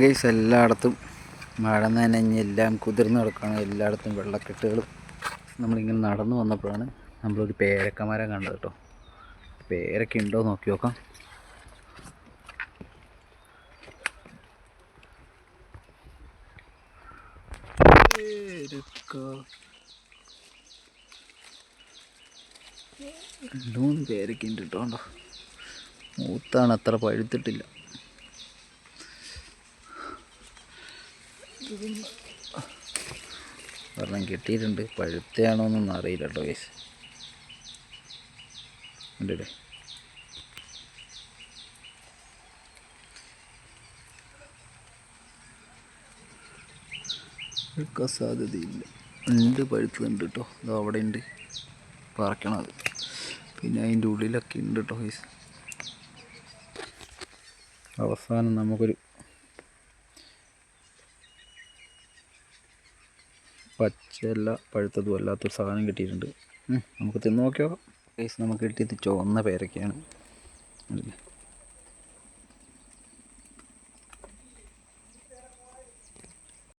Guys എല്ലായിടത്തും മഴ നനഞ്ഞ് എല്ലാം കുതിർന്ന് കിടക്കുകയാണ്. എല്ലായിടത്തും വെള്ളക്കെട്ടുകളും. നമ്മളിങ്ങനെ നടന്നു വന്നപ്പോഴാണ് നമ്മളൊരു പേരക്കമരം കണ്ടത് കേട്ടോ. പേരക്ക ഉണ്ടോ നോക്കി നോക്കാം. രണ്ടുമൂന്ന് പേരക്ക ഉണ്ട് കേട്ടോ. മൂത്താണ്, അത്ര പഴുത്തിട്ടില്ല. ഒരെണ്ണം കിട്ടിയിട്ടുണ്ട്. പഴുത്തയാണോ എന്നൊന്നും അറിയില്ല കേട്ടോ ഗൈസ്. ഉണ്ടല്ലേ, എടുക്കാൻ സാധ്യതയില്ല. ഉണ്ട്, പഴുത്തുണ്ട് കേട്ടോ. അത് അവിടെ ഉണ്ട്, പറിക്കണം അത്. പിന്നെ അതിൻ്റെ ഉള്ളിലൊക്കെ ഉണ്ട് കേട്ടോ ഗൈസ്. അവസാനം നമുക്കൊരു പച്ചയല്ല പഴുത്തതും അല്ലാത്തൊരു സാധനം കിട്ടിയിട്ടുണ്ട്. നമുക്ക് തിന്ന് നോക്കിയോ ഗൈസ്. നമുക്ക് കിട്ടിയത് ചുവന്ന പേരക്കയാണ്.